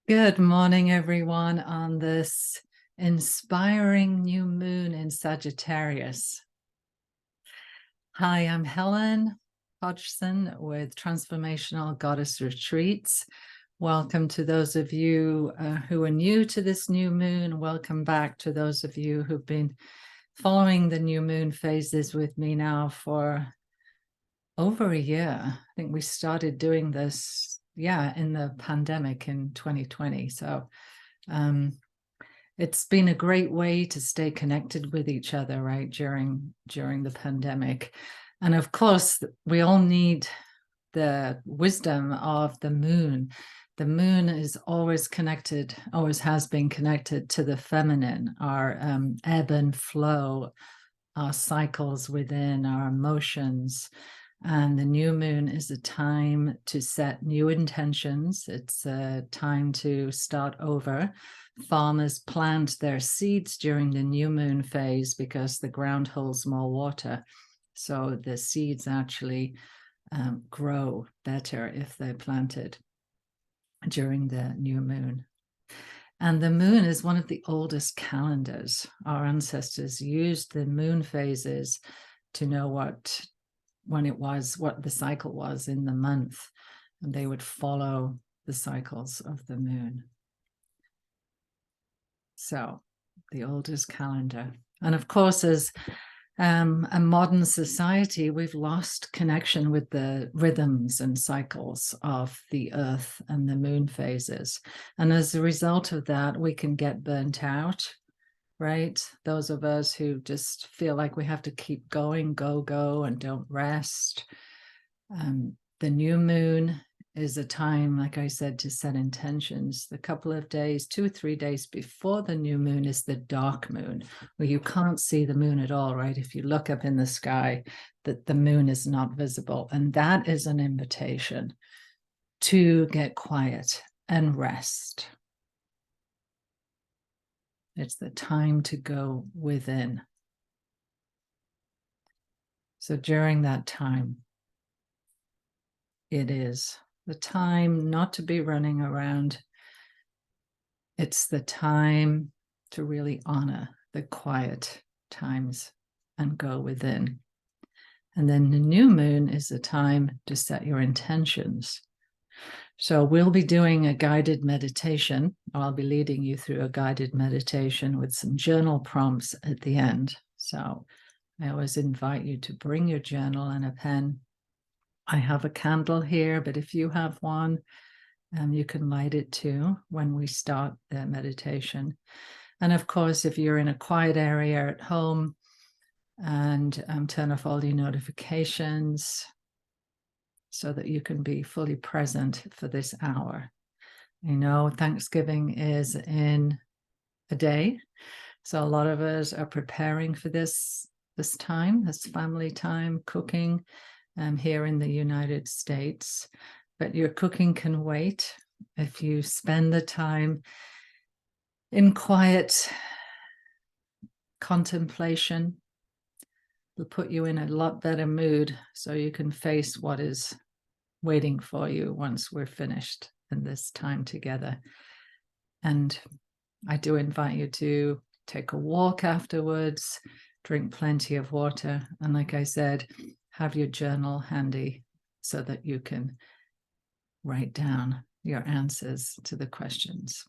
Good morning, everyone, on this inspiring new moon in Sagittarius. Hi, I'm Helen Hodgson with Transformational Goddess Retreats. Welcome to those of you who are new to this new moon. Welcome back to those of you who've been following the new moon phases with me now for over a year. I think we started doing this, in the pandemic in 2020. So it's been a great way to stay connected with each other, right, during the pandemic. And of course, we all need the wisdom of the moon. The moon is always connected, always has been connected to the feminine, our ebb and flow, our cycles within, our emotions. And the new moon is a time to set new intentions. It's a time to start over. Farmers plant their seeds during the new moon phase because the ground holds more water. So the seeds actually grow better if they're planted during the new moon. And the moon is one of the oldest calendars. Our ancestors used the moon phases to know what the cycle was in the month, and they would follow the cycles of the moon. So the oldest calendar. And of course, as a modern society, we've lost connection with the rhythms and cycles of the earth and the moon phases. And as a result of that, we can get burnt out, right? Those of us who just feel like we have to keep going, go, and don't rest. The new moon is a time, like I said, to set intentions. The couple of days, 2 or 3 days before the new moon is the dark moon, where you can't see the moon at all, right? If you look up in the sky, that the moon is not visible. And that is an invitation to get quiet and rest. It's the time to go within. So during that time, it is the time not to be running around. It's the time to really honor the quiet times and go within. And then the new moon is the time to set your intentions. So we'll be doing a guided meditation. I'll be leading you through a guided meditation with some journal prompts at the end. So I always invite you to bring your journal and a pen. I have a candle here, but if you have one, you can light it too when we start the meditation. And of course, if you're in a quiet area at home, and turn off all your notifications so that you can be fully present for this hour. You know, Thanksgiving is in a day, so a lot of us are preparing for this time, this family time, cooking here in the United States. But your cooking can wait if you spend the time in quiet contemplation. It'll put you in a lot better mood so you can face what is waiting for you once we're finished in this time together. And I do invite you to take a walk afterwards, drink plenty of water, and like I said, have your journal handy so that you can write down your answers to the questions.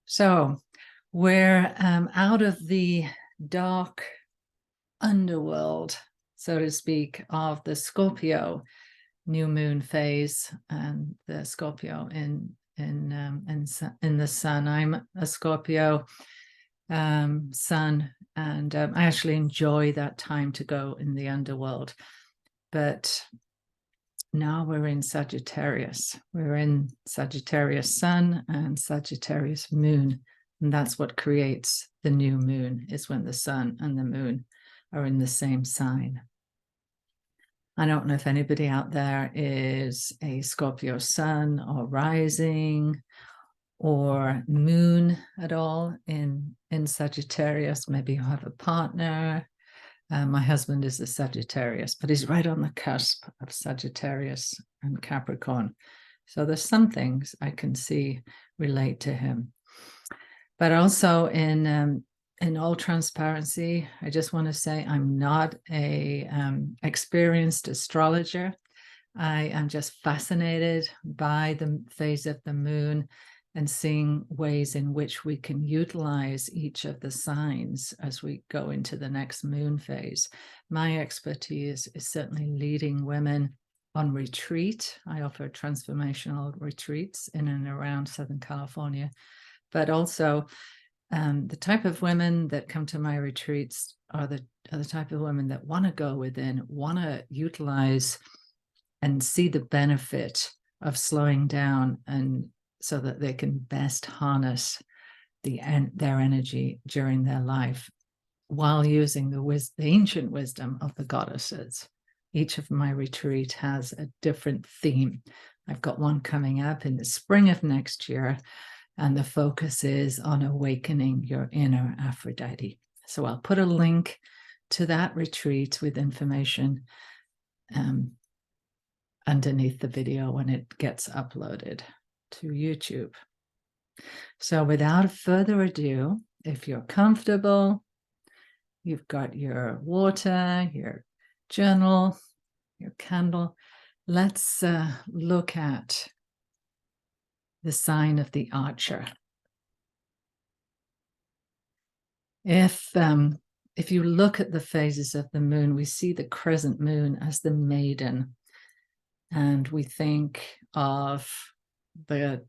So we're out of the dark underworld, so to speak, of the Scorpio new moon phase and the Scorpio in the sun. I'm a Scorpio sun, and I actually enjoy that time to go in the underworld. But now we're in Sagittarius. We're in Sagittarius sun and Sagittarius moon. And that's what creates the new moon, is when the sun and the moon are in the same sign. I don't know if anybody out there is a Scorpio sun or rising or moon at all in Sagittarius. Maybe you have a partner My husband is a Sagittarius, but he's right on the cusp of Sagittarius and Capricorn. So there's some things I can see relate to him. But also in all transparency, I just want to say I'm not a experienced astrologer. I am just fascinated by the phase of the moon and seeing ways in which we can utilize each of the signs as we go into the next moon phase. My expertise is certainly leading women on retreat. I offer transformational retreats in and around Southern California, but also the type of women that come to my retreats are the type of women that want to go within, want to utilize and see the benefit of slowing down, and so that they can best harness their energy during their life while using the ancient wisdom of the goddesses. Each of my retreats has a different theme. I've got one coming up in the spring of next year, and the focus is on awakening your inner Aphrodite. So I'll put a link to that retreat with information underneath the video when it gets uploaded to YouTube. So without further ado, if you're comfortable, you've got your water, your journal, your candle, let's look at the sign of the Archer. If you look at the phases of the moon, we see the crescent moon as the maiden, and we think of the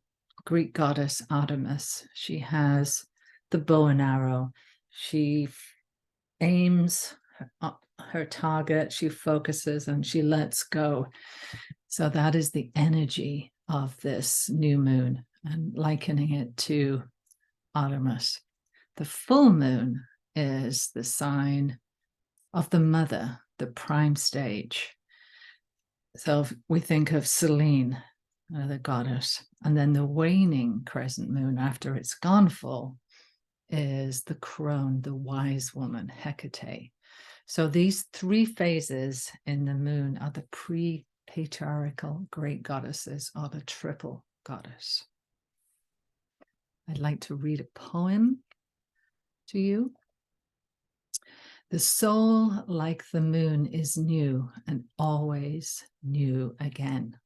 Greek goddess Artemis. She has the bow and arrow. She aims her target, she focuses, and she lets go. So that is the energy of this new moon, and likening it to Artemis. The full moon is the sign of the mother, the prime stage. So we think of Selene, the goddess, and then the waning crescent moon after it's gone full is the crone, the wise woman, Hecate. So these three phases in the moon are the pre-patriarchal great goddesses, or the triple goddess. I'd like to read a poem to you. The soul, like the moon, is new and always new again.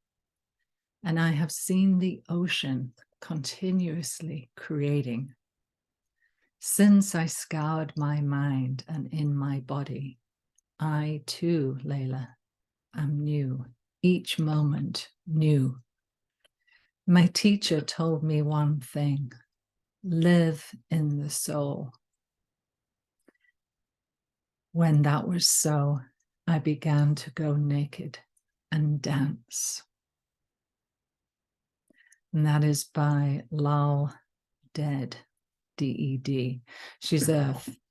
And I have seen the ocean continuously creating. Since I scoured my mind and in my body, I too, Layla, am new, each moment new. My teacher told me one thing: live in the soul. When that was so, I began to go naked and dance. And that is by Lal Ded, D-E-D. She's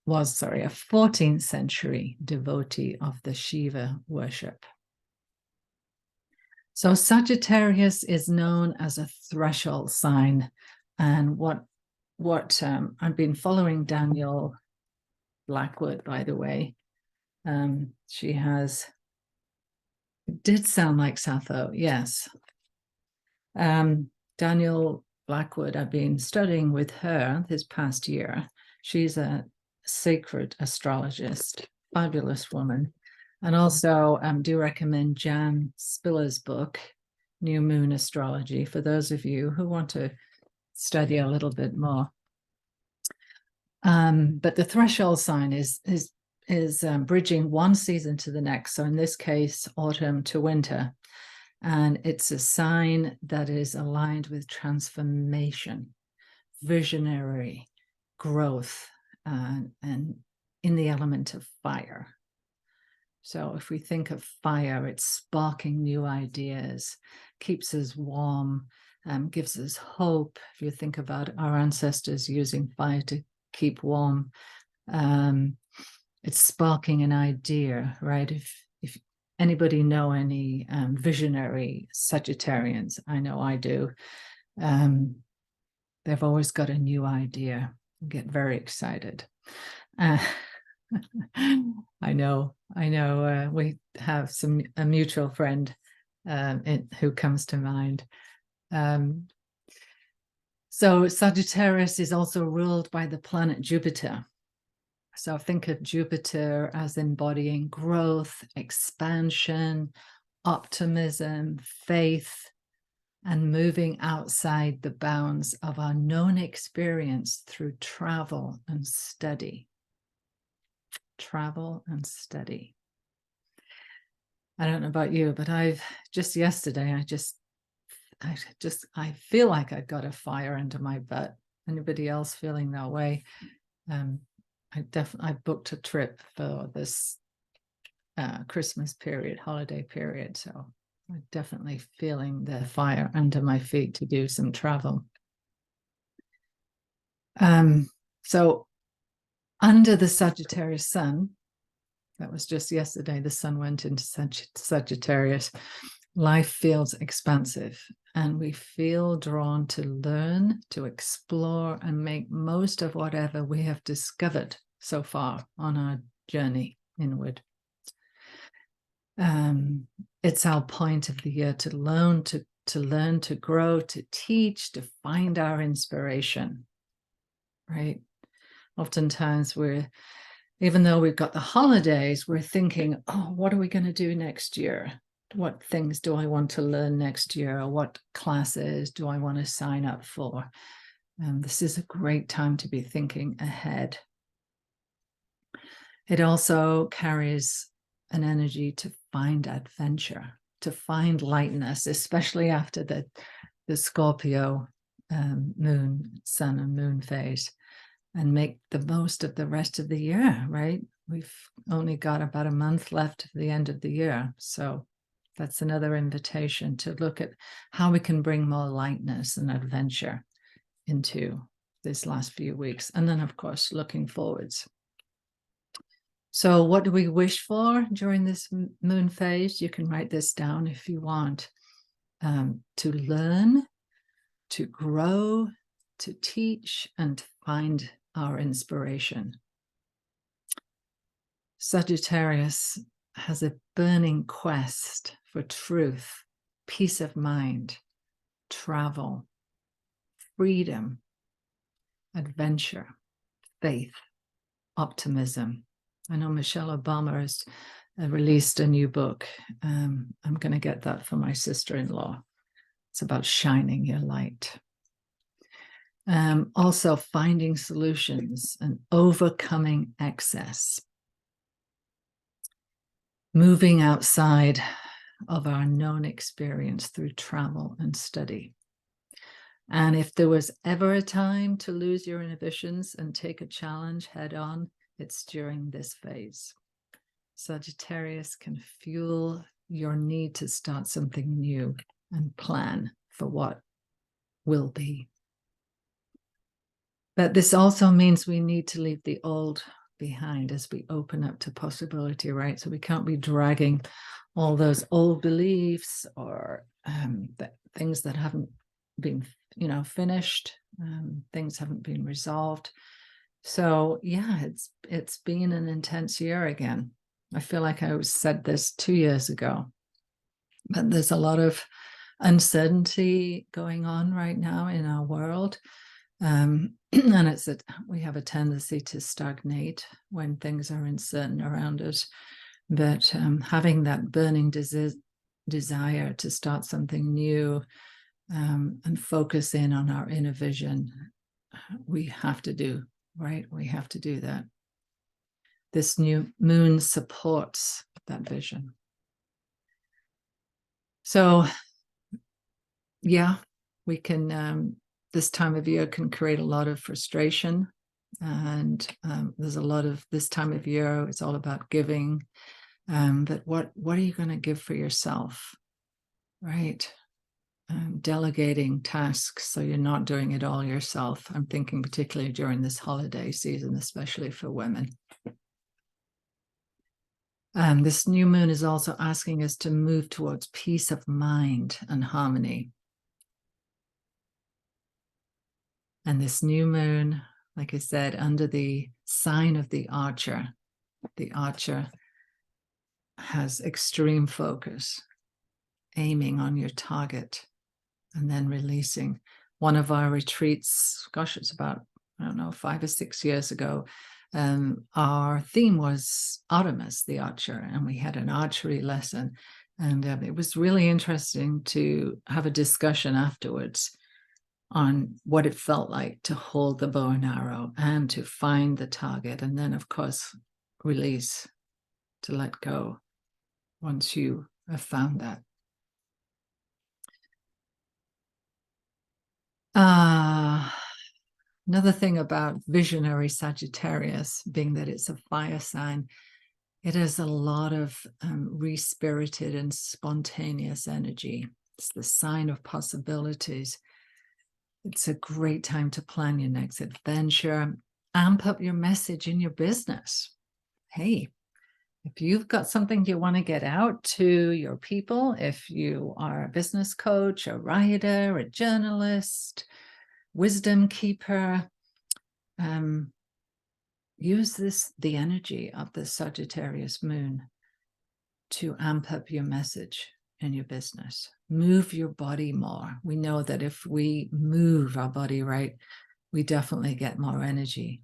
was a 14th century devotee of the Shiva worship. So Sagittarius is known as a threshold sign. And what I've been following Daniel Blackwood, by the way. She has, it did sound like Sappho, yes. Daniel Blackwood, I've been studying with her this past year. She's a sacred astrologist, fabulous woman. And also do recommend Jan Spiller's book, New Moon Astrology, for those of you who want to study a little bit more. But the threshold sign is bridging one season to the next. So in this case, autumn to winter. And it's a sign that is aligned with transformation, visionary growth, and in the element of fire. So if we think of fire, it's sparking new ideas, keeps us warm, gives us hope. If you think about our ancestors using fire to keep warm, it's sparking an idea, right? If anybody know any visionary Sagittarians, I know I do, they've always got a new idea, get very excited. I know. We have a mutual friend who comes to mind. So Sagittarius is also ruled by the planet Jupiter. So think of Jupiter as embodying growth, expansion, optimism, faith, and moving outside the bounds of our known experience through travel and study. Travel and study. I don't know about you, but just yesterday, I feel like I got a fire under my butt. Anybody else feeling that way? I booked a trip for this Christmas period, holiday period. So I'm definitely feeling the fire under my feet to do some travel. So under the Sagittarius sun, that was just yesterday, the sun went into Sagittarius, life feels expansive and we feel drawn to learn, to explore and make most of whatever we have discovered so far on our journey inward. It's our point of the year to learn, to grow, to teach, to find our inspiration, right? Oftentimes even though we've got the holidays, we're thinking, oh, what are we going to do next year? What things do I want to learn next year? Or what classes do I want to sign up for? This is a great time to be thinking ahead. It also carries an energy to find adventure, to find lightness, especially after the Scorpio moon, sun and moon phase, and make the most of the rest of the year, right? We've only got about a month left at the end of the year. So that's another invitation to look at how we can bring more lightness and adventure into this last few weeks. And then, of course, looking forwards. So what do we wish for during this moon phase? You can write this down if you want. To learn, to grow, to teach, and to find our inspiration. Sagittarius has a burning quest for truth, peace of mind, travel, freedom, adventure, faith, optimism. I know Michelle Obama has released a new book. I'm going to get that for my sister-in-law. It's about shining your light. Also finding solutions and overcoming excess. Moving outside of our known experience through travel and study. And if there was ever a time to lose your inhibitions and take a challenge head on, it's during this phase. Sagittarius can fuel your need to start something new and plan for what will be. But this also means we need to leave the old behind as we open up to possibility, right? So we can't be dragging all those old beliefs or things that haven't been, finished. Things haven't been resolved. So yeah, it's been an intense year again. I feel like I said this 2 years ago, but there's a lot of uncertainty going on right now in our world. And it's that we have a tendency to stagnate when things are uncertain around us. But having that burning desire to start something new and focus in on our inner vision, we have to do, right? We have to do that. This new moon supports that vision. So, yeah, we can... this time of year can create a lot of frustration, and there's a lot of this time of year, it's all about giving. But what are you going to give for yourself, right? Delegating tasks so you're not doing it all yourself. I'm thinking particularly during this holiday season, especially for women. This new moon is also asking us to move towards peace of mind and harmony. And this new moon, like I said, under the sign of the Archer, The archer has extreme focus, aiming on your target and then releasing. One of our retreats, gosh, it's about, I don't know, 5 or 6 years ago, our theme was Artemis, the archer, and we had an archery lesson. And it was really interesting to have a discussion afterwards on what it felt like to hold the bow and arrow and to find the target. And then, of course, release, to let go once you have found that. Another thing about visionary Sagittarius, being that it's a fire sign, it has a lot of respirited and spontaneous energy. It's the sign of possibilities. It's a great time to plan your next adventure. Amp up your message in your business. Hey, if you've got something you want to get out to your people, if you are a business coach, a writer, a journalist, wisdom keeper, use the energy of the Sagittarius moon to amp up your message in your business. Move your body more. We know that if we move our body right, we definitely get more energy.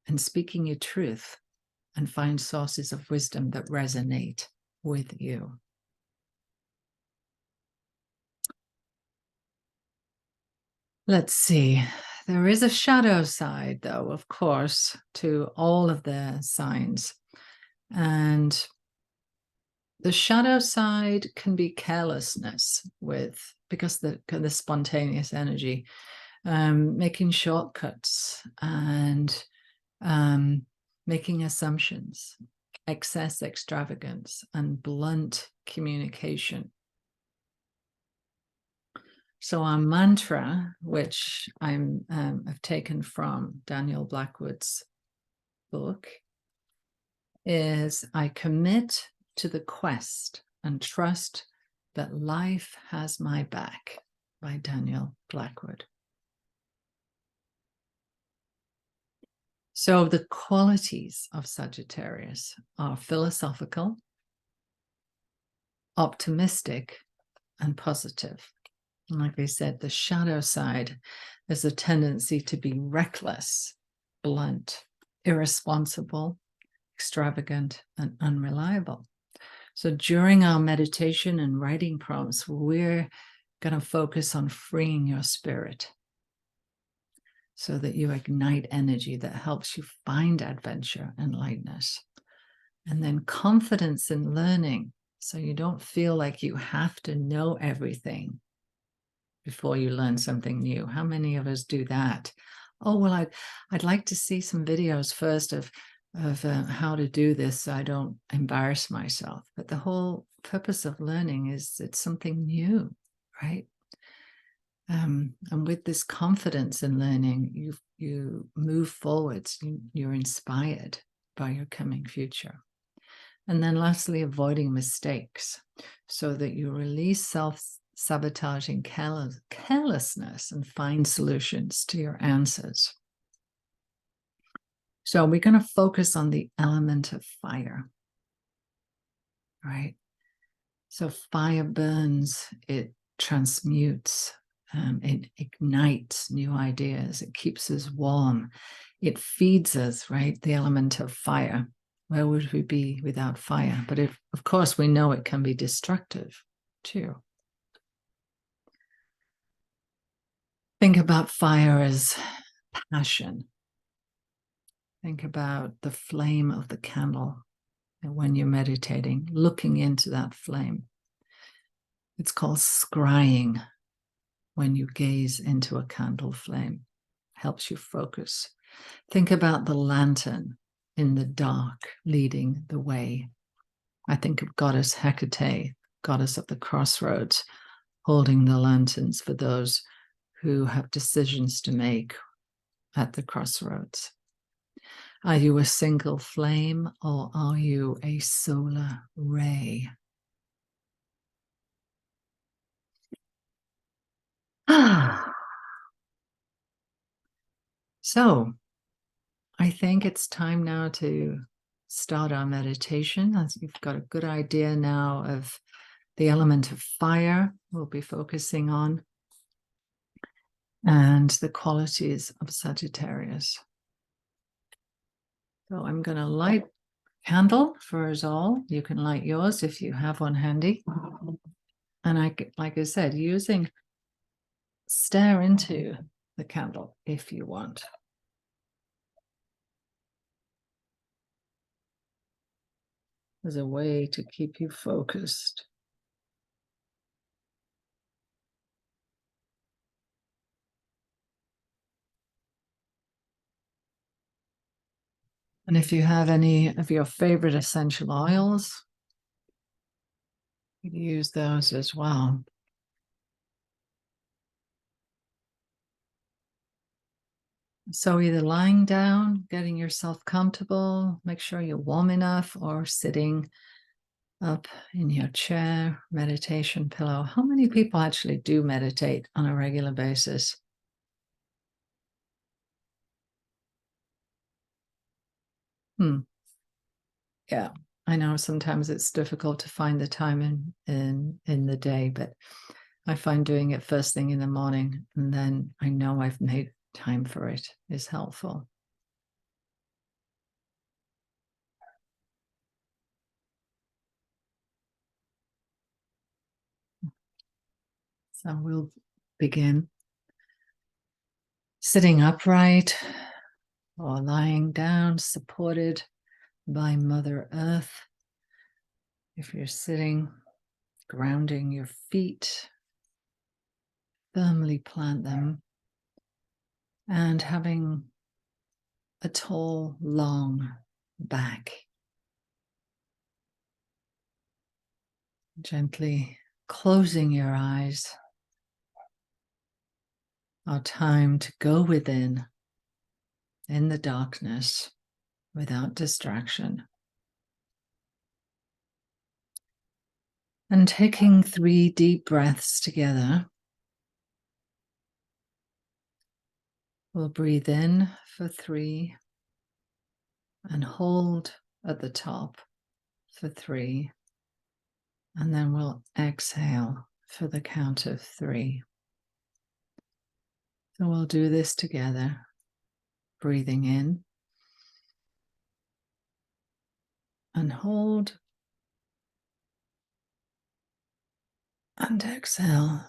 And speaking your truth, and find sources of wisdom that resonate with you. Let's see. There is a shadow side, though, of course, to all of the signs. And the shadow side can be carelessness because the spontaneous energy, making shortcuts and making assumptions, excess extravagance, and blunt communication. So our mantra, which I've taken from Daniel Blackwood's book, is I commit to the quest and trust that life has my back, by Daniel Blackwood. So the qualities of Sagittarius are philosophical, optimistic, and positive. And like I said, the shadow side is a tendency to be reckless, blunt, irresponsible, extravagant, and unreliable. So during our meditation and writing prompts, we're going to focus on freeing your spirit so that you ignite energy that helps you find adventure and lightness. And then confidence in learning, so you don't feel like you have to know everything before you learn something new. How many of us do that? Oh, well, I'd like to see some videos first of how to do this so I don't embarrass myself. But the whole purpose of learning is it's something new, right? And with this confidence in learning, you move forwards, you're inspired by your coming future. And then lastly, avoiding mistakes so that you release self-sabotaging carelessness and find solutions to your answers. So we're going to focus on the element of fire, right? So fire burns, it transmutes, it ignites new ideas, it keeps us warm, it feeds us, right? The element of fire. Where would we be without fire? But of course, we know it can be destructive too. Think about fire as passion. Think about the flame of the candle. And when you're meditating, looking into that flame. It's called scrying when you gaze into a candle flame. Helps you focus. Think about the lantern in the dark leading the way. I think of Goddess Hecate, goddess of the crossroads, holding the lanterns for those who have decisions to make at the crossroads. Are you a single flame or are you a solar ray? So I think it's time now to start our meditation. As you've got a good idea now of the element of fire we'll be focusing on, and the qualities of Sagittarius. So I'm going to light a candle for us all. You can light yours if you have one handy. And like I said, stare into the candle if you want. As a way to keep you focused. And if you have any of your favorite essential oils, you can use those as well. So either lying down, getting yourself comfortable, make sure you're warm enough, or sitting up in your chair, meditation pillow. How many people actually do meditate on a regular basis? Yeah, I know sometimes it's difficult to find the time in the day, but I find doing it first thing in the morning, and then I know I've made time for it, is helpful. So we'll begin sitting upright or lying down, supported by Mother Earth. If you're sitting, grounding your feet, firmly plant them, and having a tall, long back. Gently closing your eyes. Our time to go within in the darkness without distraction. And taking 3 deep breaths together, we'll breathe in for 3 and hold at the top for 3. And then we'll exhale for the count of 3. So we'll do this together, breathing in and hold and exhale.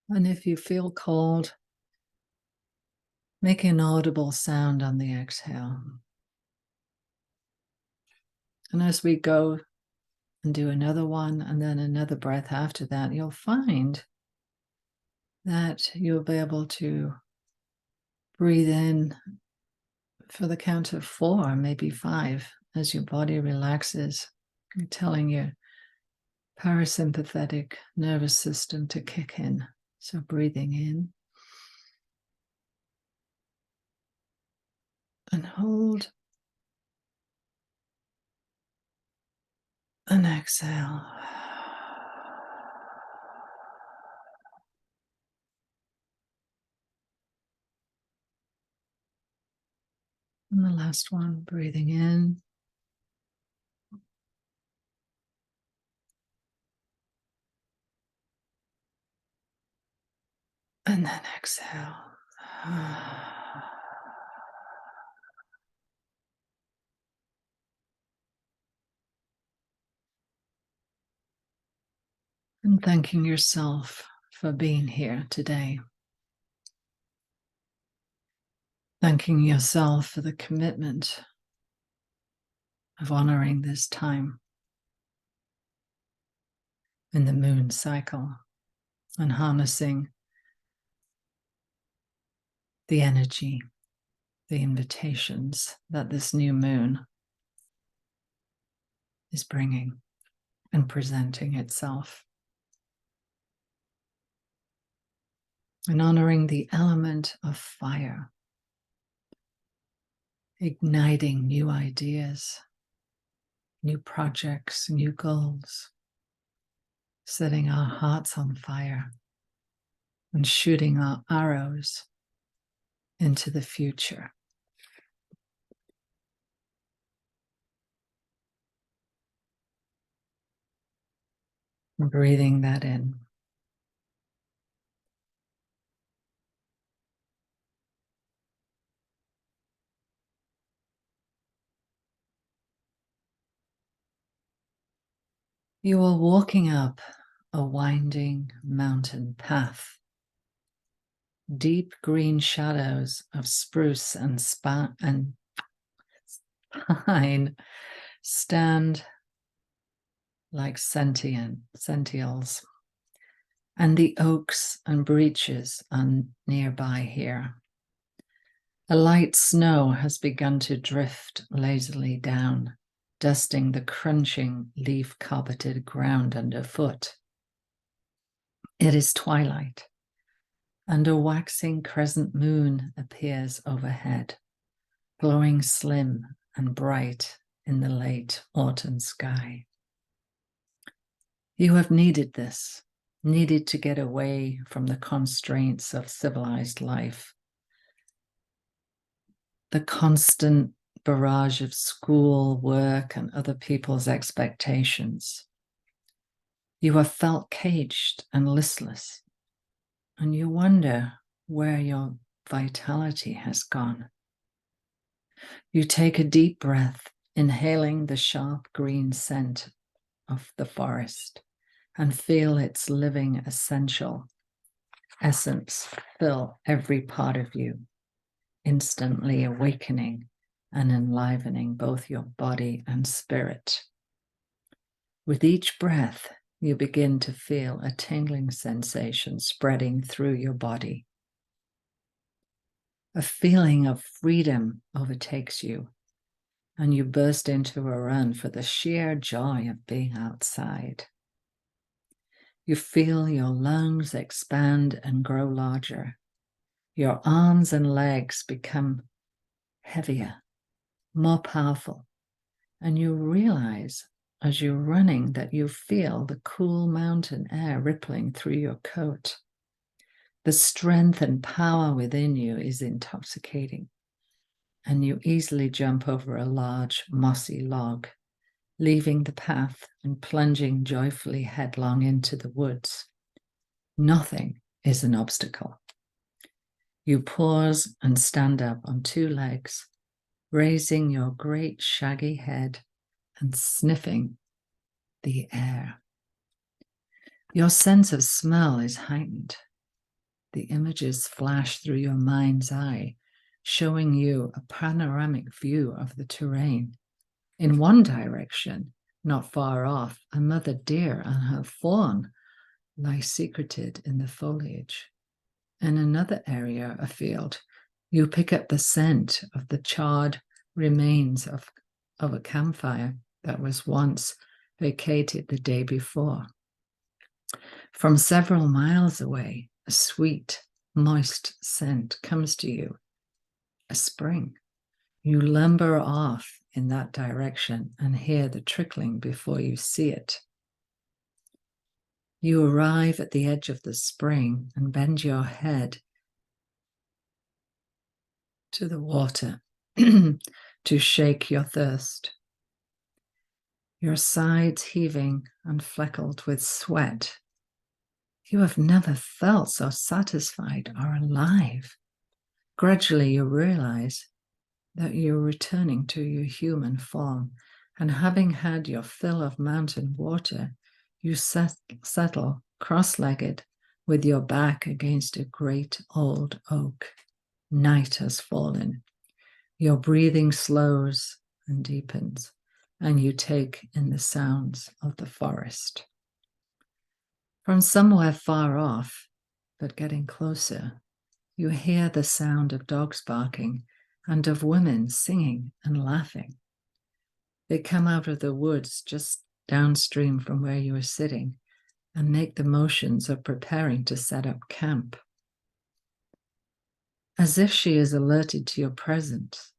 And if you feel cold, make an audible sound on the exhale. And as we go and do another one and then another breath after that, you'll find that you'll be able to breathe in for the count of 4, maybe 5, as your body relaxes. You're telling your parasympathetic nervous system to kick in. So breathing in and hold and exhale. And the last one, breathing in and then exhale. And thanking yourself for being here today. Thanking yourself for the commitment of honoring this time in the moon cycle and harnessing the energy, the invitations that this new moon is bringing and presenting itself. And honoring the element of fire, igniting new ideas, new projects, new goals, setting our hearts on fire and shooting our arrows into the future. Breathing that in. You are walking up a winding mountain path. Deep green shadows of spruce and pine stand like sentinels, and the oaks and beeches are nearby here. A light snow has begun to drift lazily down, dusting the crunching, leaf-carpeted ground underfoot. It is twilight, and a waxing crescent moon appears overhead, glowing slim and bright in the late autumn sky. You have needed this, needed to get away from the constraints of civilized life, the constant barrage of school, work, and other people's expectations. You have felt caged and listless, and you wonder where your vitality has gone. You take a deep breath, inhaling the sharp green scent of the forest, and feel its living essence fill every part of you, instantly awakening and enlivening both your body and spirit. With each breath, you begin to feel a tingling sensation spreading through your body. A feeling of freedom overtakes you, and you burst into a run for the sheer joy of being outside. You feel your lungs expand and grow larger. Your arms and legs become heavier, more powerful, and you realize as you're running that you feel the cool mountain air rippling through your coat. The strength and power within you is intoxicating, and you easily jump over a large mossy log, leaving the path and plunging joyfully headlong into the woods. Nothing is an obstacle. You pause and stand up on two legs, raising your great shaggy head and sniffing the air. Your sense of smell is heightened. The images flash through your mind's eye, showing you a panoramic view of the terrain. In one direction, not far off, a mother deer and her fawn lie secreted in the foliage. In another area afield, you pick up the scent of the charred remains of a campfire that was once vacated the day before. From several miles away, a sweet, moist scent comes to you, a spring. You lumber off in that direction and hear the trickling before you see it. You arrive at the edge of the spring and bend your head to the water to shake your thirst. Your sides heaving and fleckled with sweat. You have never felt so satisfied or alive. Gradually you realize that you're returning to your human form, and having had your fill of mountain water, you settle cross-legged with your back against a great old oak. Night has fallen. Your breathing slows and deepens, and you take in the sounds of the forest. From somewhere far off, but getting closer, you hear the sound of dogs barking and of women singing and laughing. They come out of the woods just downstream from where you are sitting and make the motions of preparing to set up camp. As if she is alerted to your presence,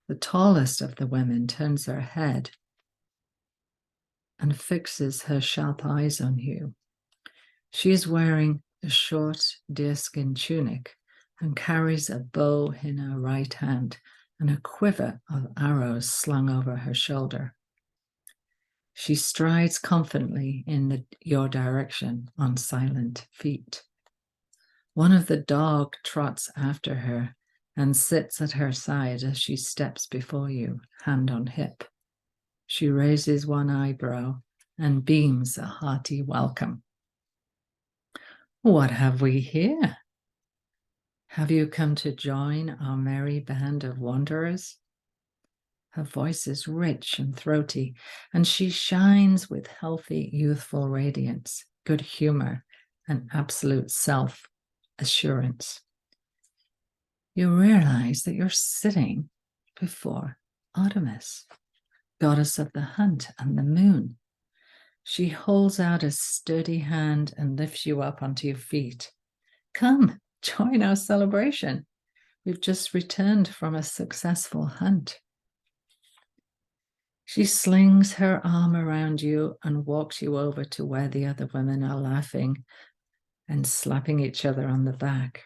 the tallest of the women turns her head and fixes her sharp eyes on you. She is wearing a short deerskin tunic and carries a bow in her right hand and a quiver of arrows slung over her shoulder. She strides confidently in your direction on silent feet. One of the dogs trots after her and sits at her side as she steps before you, hand on hip. She raises one eyebrow and beams a hearty welcome. What have we here? Have you come to join our merry band of wanderers? Her voice is rich and throaty, and she shines with healthy, youthful radiance, good humor, and absolute self-assurance. You realize that you're sitting before Artemis, goddess of the hunt and the moon. She holds out a sturdy hand and lifts you up onto your feet. Come, join our celebration. We've just returned from a successful hunt. She slings her arm around you and walks you over to where the other women are laughing and slapping each other on the back.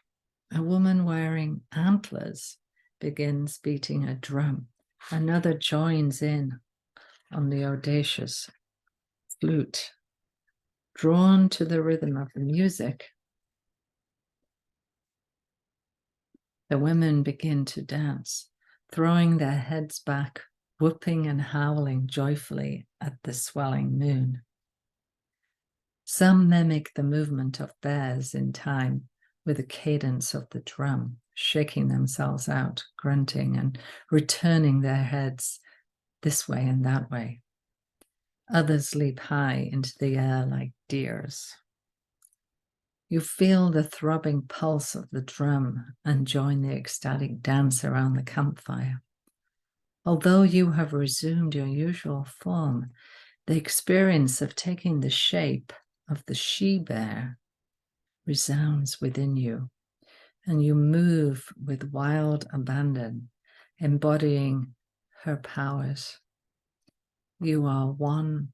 A woman wearing antlers begins beating a drum. Another joins in on the audacious flute. Drawn to the rhythm of the music, the women begin to dance, throwing their heads back, whooping and howling joyfully at the swelling moon. Some mimic the movement of bears in time with the cadence of the drum, shaking themselves out, grunting, and returning their heads this way and that way. Others leap high into the air like deers. You feel the throbbing pulse of the drum and join the ecstatic dance around the campfire. Although you have resumed your usual form, the experience of taking the shape of the she-bear resounds within you, and you move with wild abandon, embodying her powers. You are one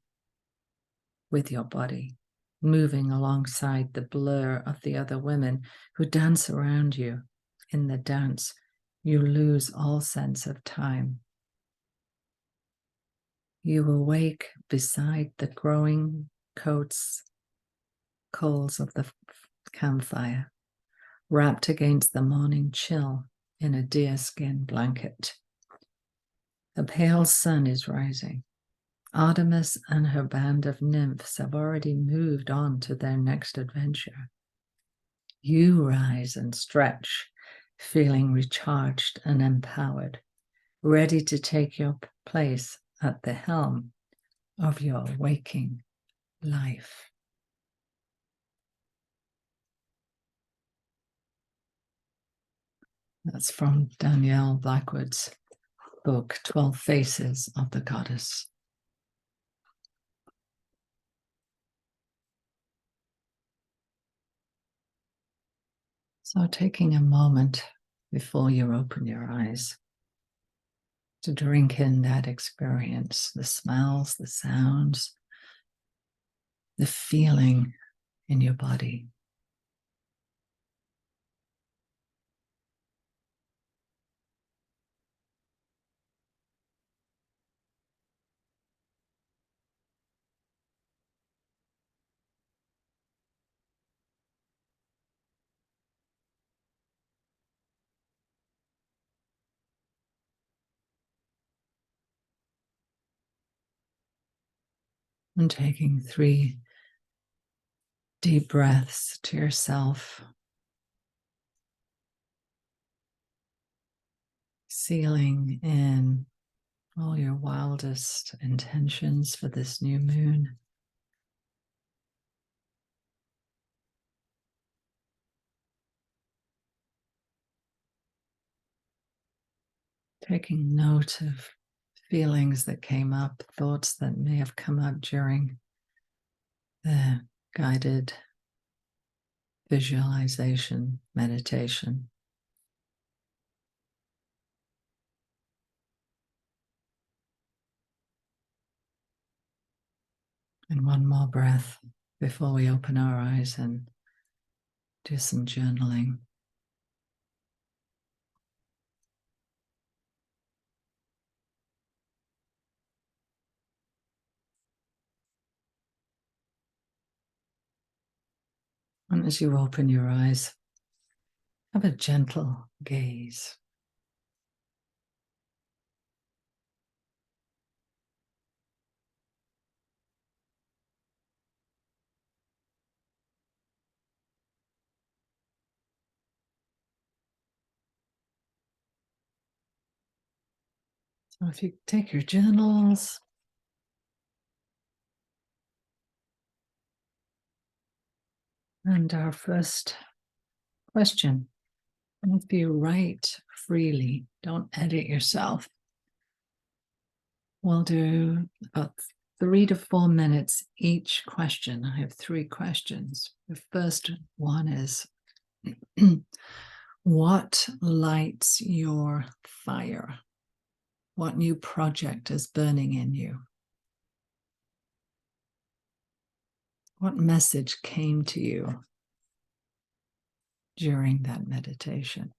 with your body, moving alongside the blur of the other women who dance around you. In the dance, you lose all sense of time. You awake beside the growing coals of the campfire, wrapped against the morning chill in a deerskin blanket. A pale sun is rising. Artemis and her band of nymphs have already moved on to their next adventure. You rise and stretch, feeling recharged and empowered, ready to take your place at the helm of your waking life. That's from Danielle Blackwood's book, 12 Faces of the Goddess. So taking a moment before you open your eyes to drink in that experience, the smells, the sounds, the feeling in your body. And taking 3 deep breaths to yourself, sealing in all your wildest intentions for this new moon. Taking note of feelings that came up, thoughts that may have come up during the guided visualization meditation. And one more breath before we open our eyes and do some journaling. And as you open your eyes, have a gentle gaze. So if you take your journals, and our first question, if you write freely, don't edit yourself. We'll do about 3 to 4 minutes each question. I have 3 questions. The first one is, what lights your fire? What new project is burning in you? What message came to you during that meditation?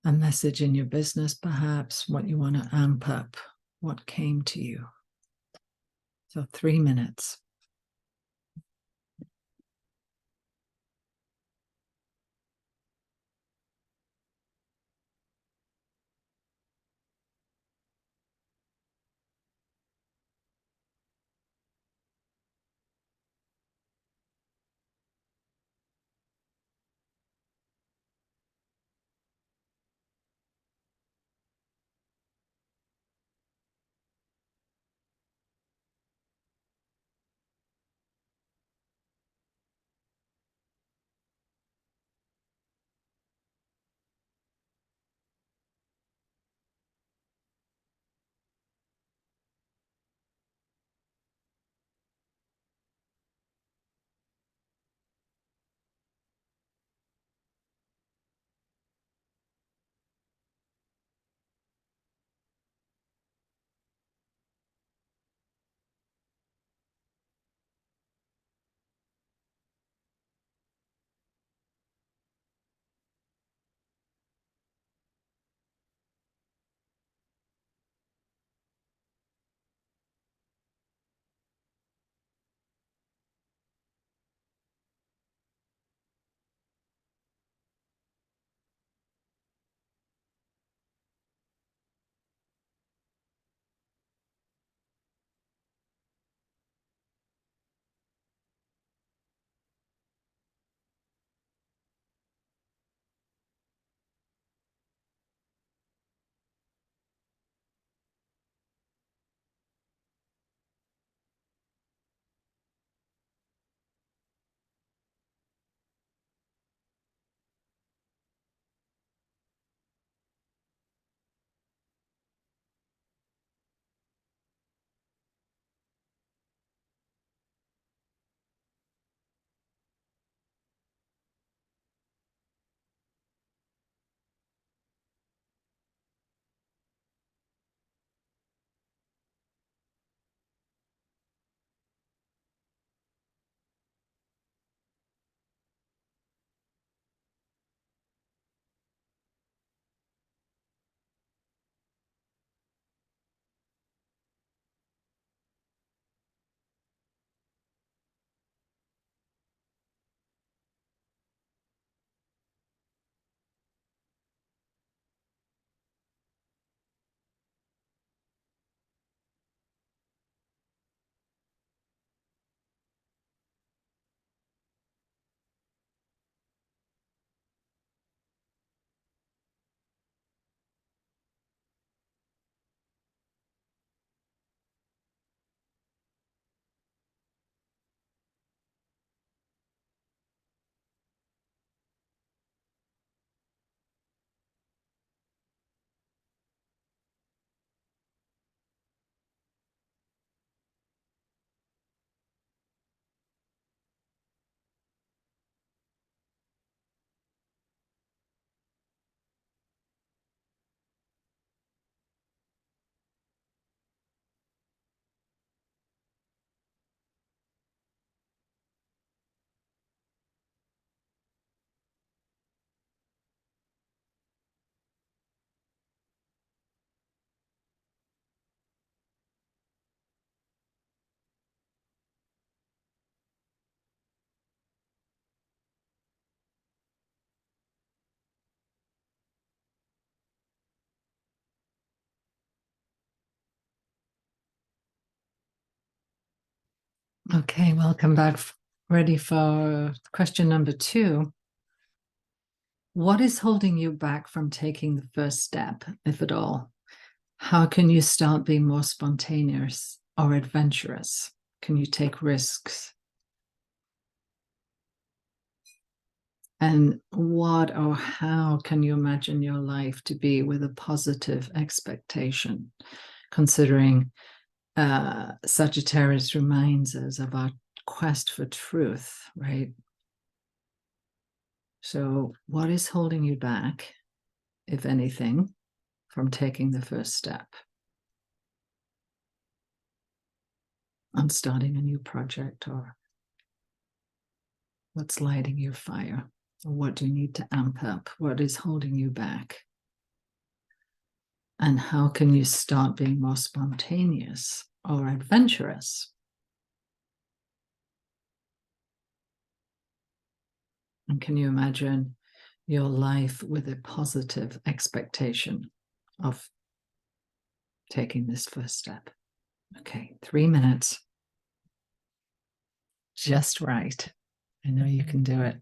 A message in your business, perhaps, what you want to amp up, what came to you. So 3 minutes. Okay, welcome back. Ready for question number 2. What is holding you back from taking the first step, if at all? How can you start being more spontaneous or adventurous? Can you take risks? And what or how can you imagine your life to be with a positive expectation, considering Sagittarius reminds us of our quest for truth, right? So, what is holding you back, if anything, from taking the first step on starting a new project, or what's lighting your fire? Or what do you need to amp up? What is holding you back? And how can you start being more spontaneous or adventurous? And can you imagine your life with a positive expectation of taking this first step? Okay, 3 minutes. Just right. I know you can do it.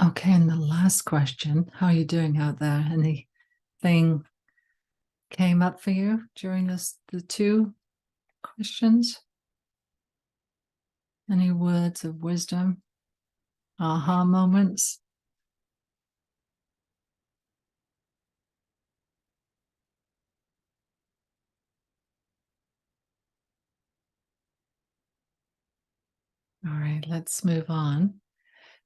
Okay, and the last question, how are you doing out there? Anything came up for you during the two questions? Any words of wisdom? Aha moments? All right, let's move on.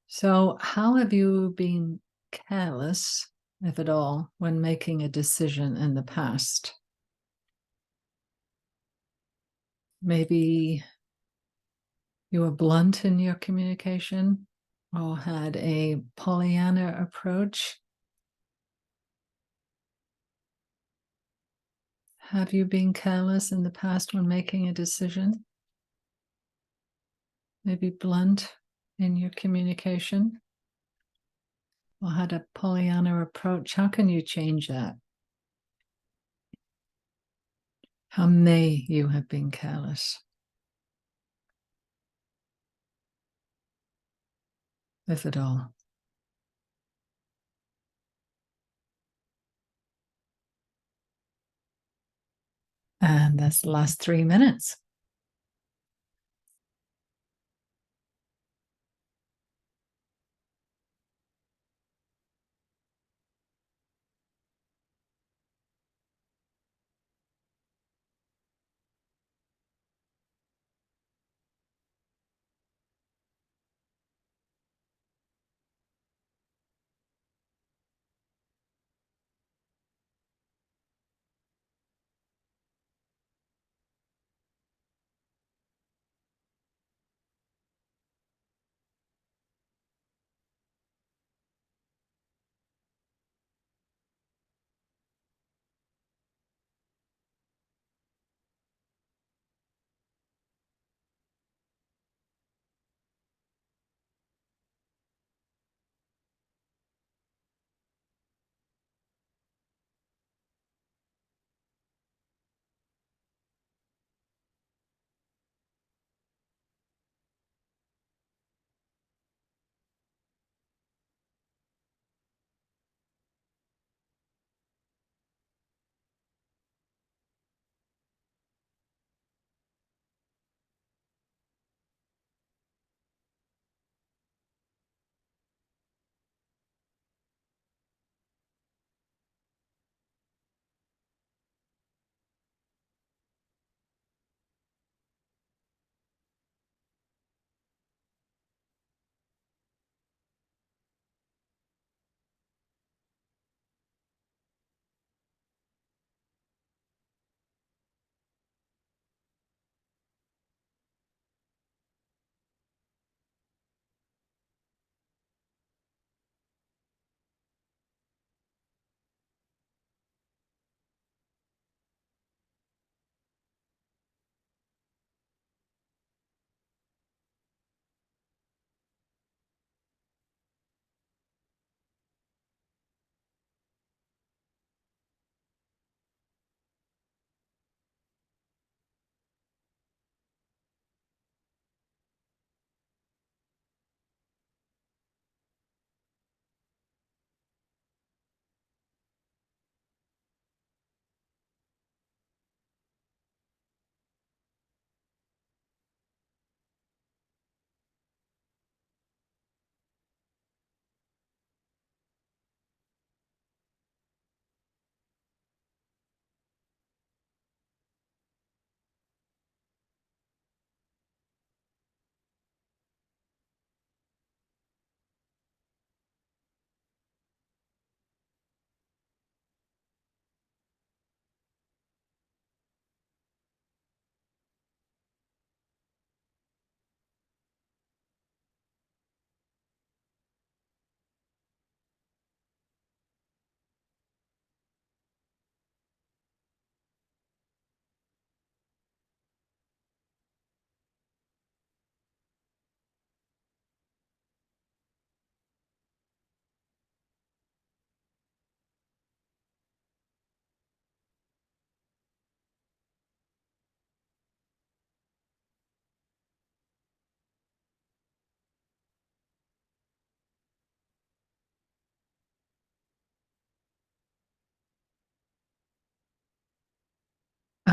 So, how have you been careless, if at all, when making a decision in the past? Maybe you were blunt in your communication or had a Pollyanna approach. Have you been careless in the past when making a decision? Maybe blunt in your communication or had a Pollyanna approach. How can you change that? How may you have been careless, if at all? And that's the last 3 minutes.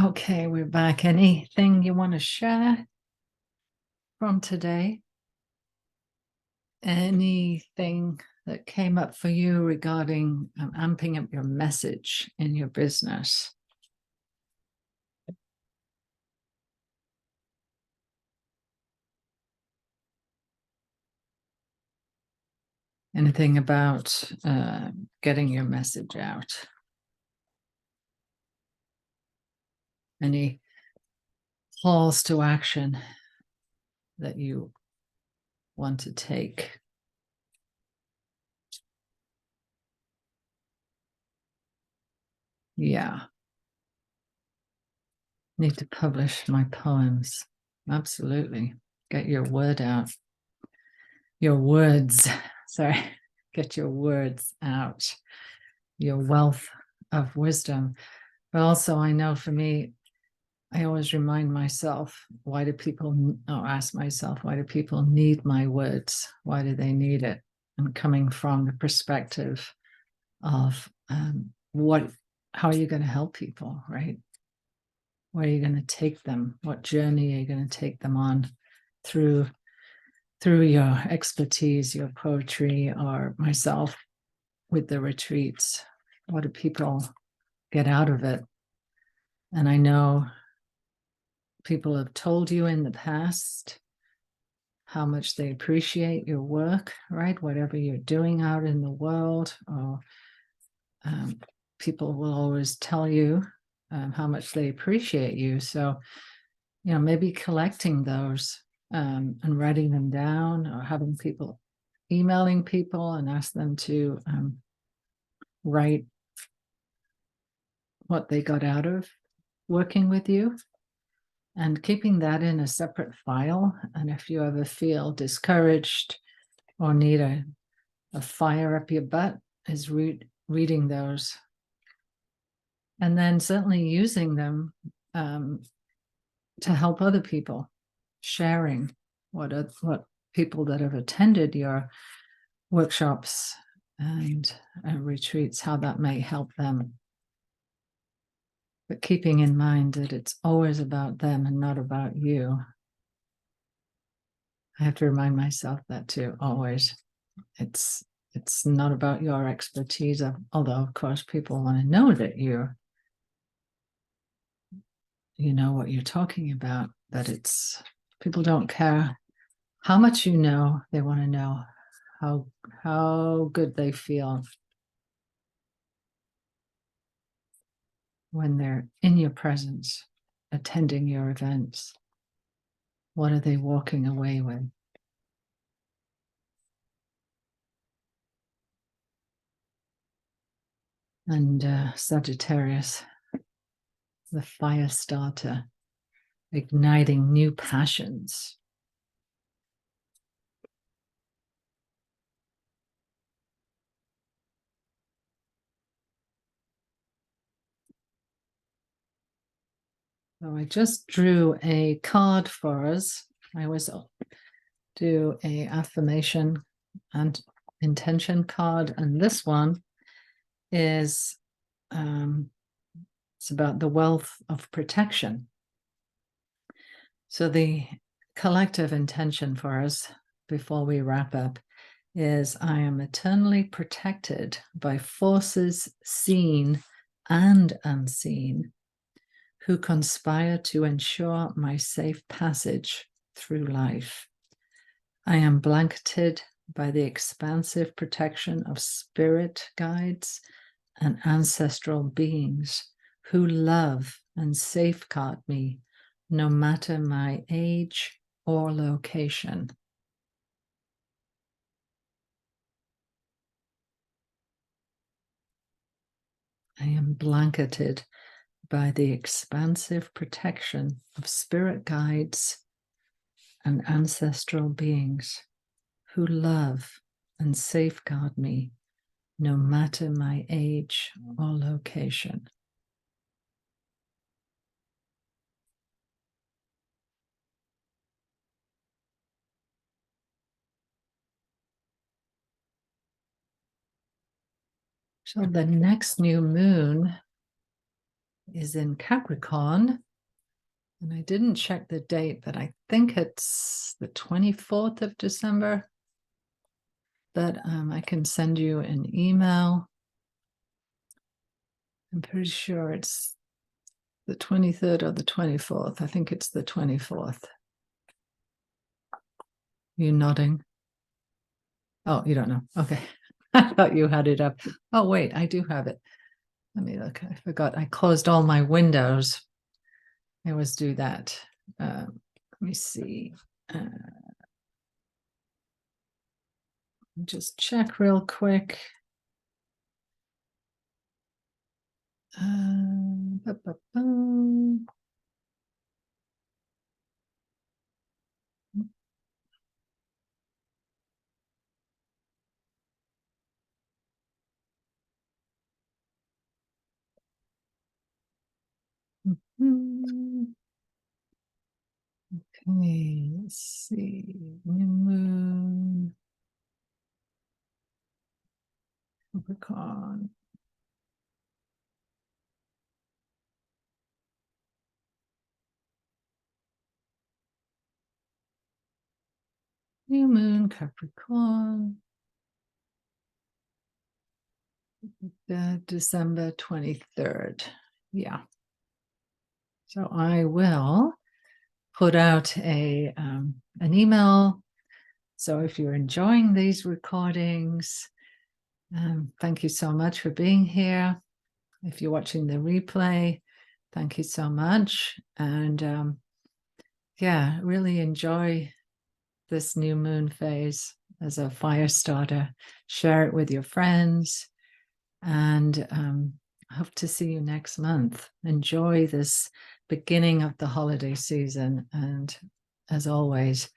Okay, we're back. Anything you want to share from today? Anything that came up for you regarding amping up your message in your business? Anything about getting your message out? Any calls to action that you want to take? Yeah. Need to publish my poems. Absolutely. Get your word out. Your words. Sorry. Get your words out. Your wealth of wisdom. But also, I know for me, I always remind myself, why do people, or ask myself, why do people need my words? Why do they need it? And coming from the perspective of how are you going to help people, right? Where are you going to take them? What journey are you going to take them on through your expertise, your poetry, or myself with the retreats? What do people get out of it? And I know people have told you in the past how much they appreciate your work, right? Whatever you're doing out in the world, or people will always tell you how much they appreciate you. So, maybe collecting those and writing them down, or having people emailing people and ask them to write what they got out of working with you, and keeping that in a separate file. And if you ever feel discouraged or need a fire up your butt, is reading those, and then certainly using them to help other people, sharing what people that have attended your workshops and retreats, how that may help them. But keeping in mind that it's always about them and not about you. I have to remind myself that too, always. It's not about your expertise, although of course people want to know that you know what you're talking about, but people don't care how much you know. They want to know how good they feel when they're in your presence, attending your events. What are they walking away with? And Sagittarius, the fire starter, igniting new passions. So I just drew a card for us. I always do a affirmation and intention card, and this one is it's about the wealth of protection. So the collective intention for us before we wrap up is, I am eternally protected by forces seen and unseen who conspire to ensure my safe passage through life. I am blanketed by the expansive protection of spirit guides and ancestral beings who love and safeguard me no matter my age or location. I am blanketed by the expansive protection of spirit guides and ancestral beings who love and safeguard me no matter my age or location. So the next new moon is in Capricorn. And I didn't check the date, but I think it's the 24th of December. But I can send you an email. I'm pretty sure it's the 23rd or the 24th. I think it's the 24th. You nodding? Oh, you don't know. Okay. I thought you had it up. Oh, wait, I do have it. Let me look. I forgot. I closed all my windows. I always do that. Let me see. Just check real quick. Okay, let's see. New moon. Capricorn. New moon, Capricorn. December 23rd. Yeah. So I will put out an email. So if you're enjoying these recordings, thank you so much for being here. If you're watching the replay, thank you so much. And yeah, really enjoy this new moon phase as a fire starter. Share it with your friends, and hope to see you next month. Enjoy this beginning of the holiday season, and as always,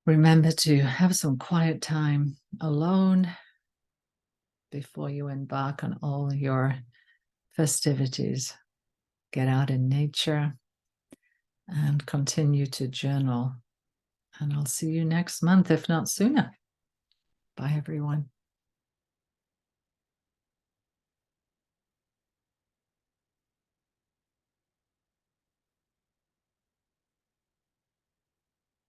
remember to have some quiet time alone before you embark on all your festivities. Get out in nature and continue to journal. And I'll see you next month, if not sooner. Bye, everyone.